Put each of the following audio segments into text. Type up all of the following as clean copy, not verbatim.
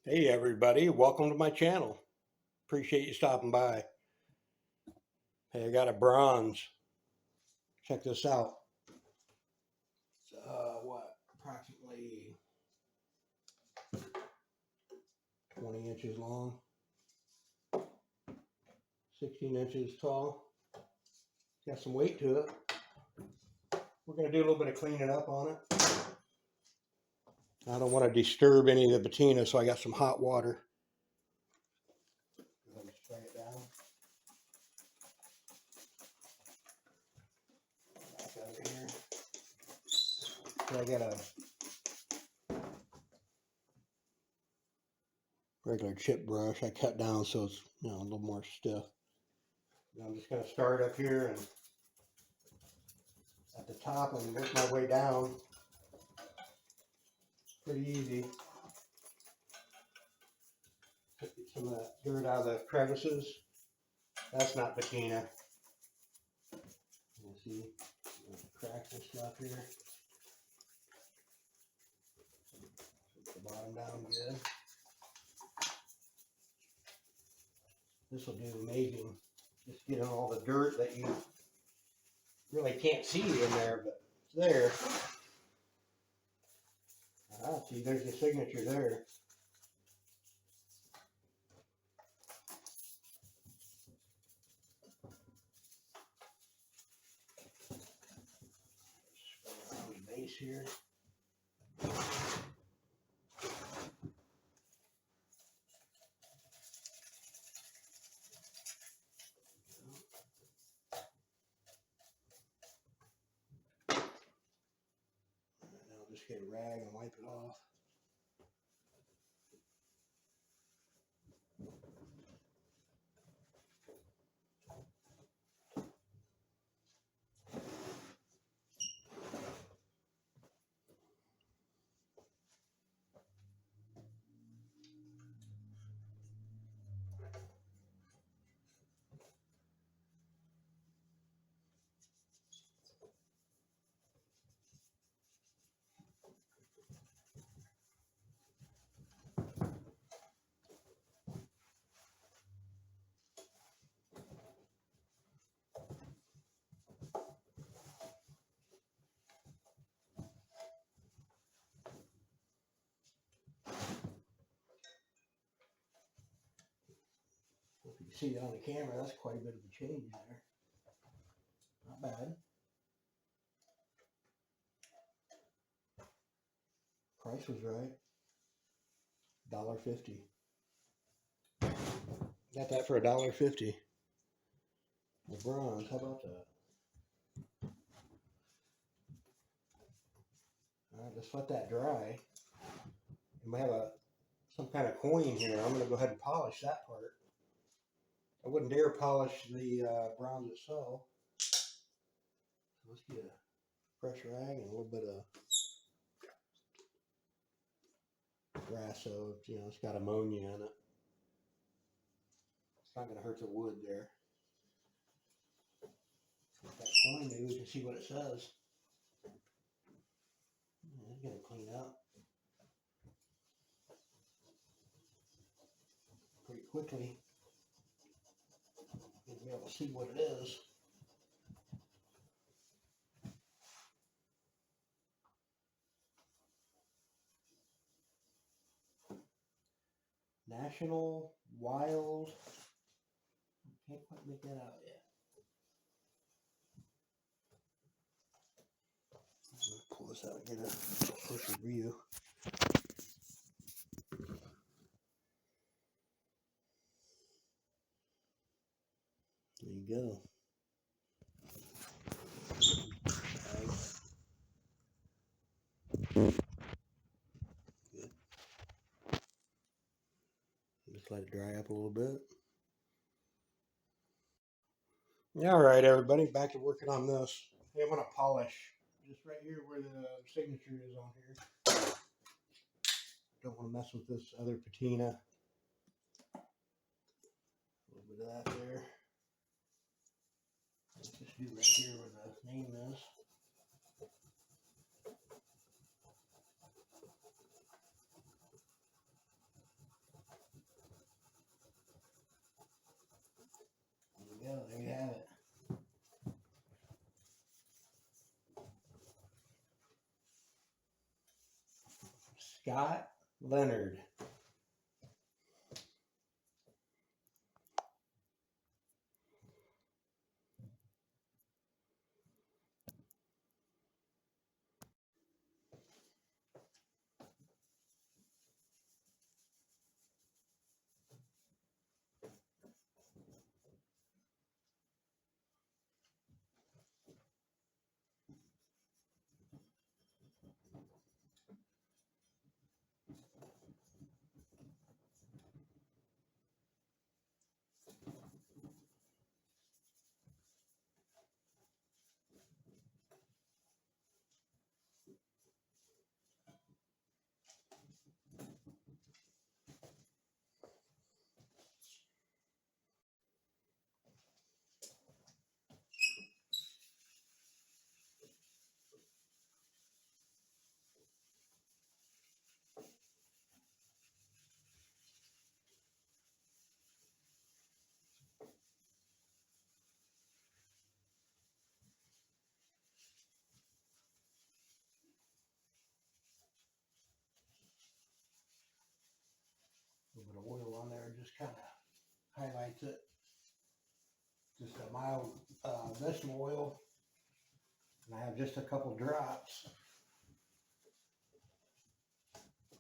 Hey everybody, welcome to my channel. Appreciate you stopping by. Hey, I got a bronze. Check this out. It's, approximately 20 inches long, 16 inches tall. Got some weight to it. We're going to do a little bit of cleaning up on it. I don't want to disturb any of the patina, so I got some hot water. Let me spray it down. Back over here. So I got a regular chip brush. I cut down so it's a little more stiff. And I'm just going to start up here and at the top and work my way down. Pretty easy. Get some of that dirt out of the crevices. That's not patina. You see cracks and stuff here. Put the bottom down good. This will do amazing. Just getting all the dirt that you really can't see in there, but it's there. See, there's the signature there. Spray on the base here. And I'll just get a rag and wipe it off. If you can see it on the camera, that's quite a bit of a change there. Not bad. Price was right. $1.50. Got that for $1.50. The bronze, how about that? All right, let's let that dry. And we have some kind of coin here. I'm going to go ahead and polish that part. I wouldn't dare polish the bronze itself. So let's get a fresh rag and a little bit of grass, so it's got ammonia in it. It's not going to hurt the wood there. With that coin, maybe we can see what it says. It's going to clean up pretty quickly. You'll be able to see what it is. National Wild. Can't quite make that out yet. I'm going to pull this out and get a closer view. There you go. Good. Just let it dry up a little bit. All right, everybody, back to working on this. Hey, I'm going to polish just right here where the signature is on here. Don't want to mess with this other patina. A little bit of that there. Let's just do right here where the name is. Scott Leonard. A little bit of oil on there just kind of highlights it. Just a mild vegetable oil. And I have just a couple drops.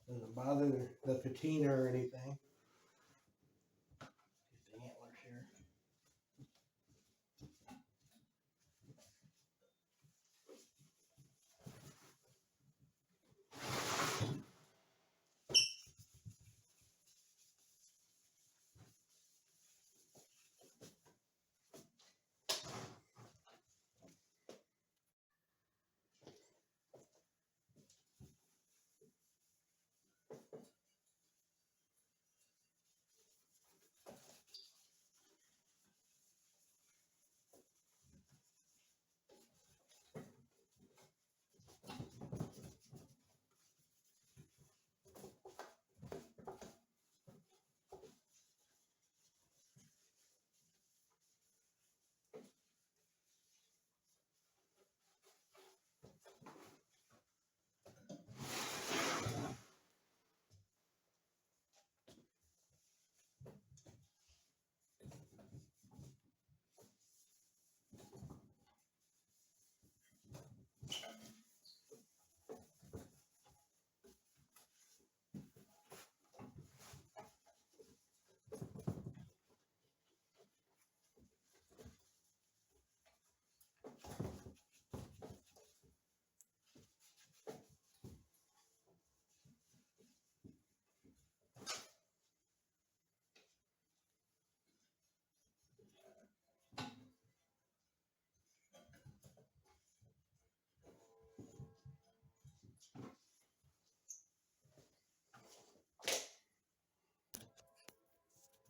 Doesn't bother the patina or anything. Get the antlers here.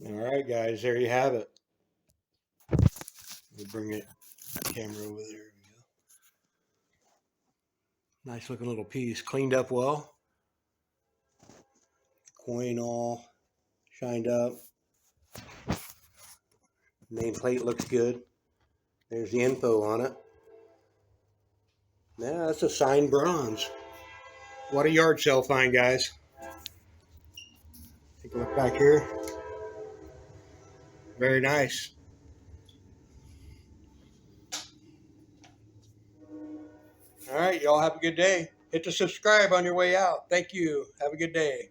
All right, guys, there you have it. We'll bring it camera over there. Nice looking little piece, cleaned up well. Coin all shined up. Nameplate looks good. There's the info on it. Yeah, that's a signed bronze. What a yard sale find, guys. Take a look back here. Very nice. All right, y'all have a good day. Hit the subscribe on your way out. Thank you. Have a good day.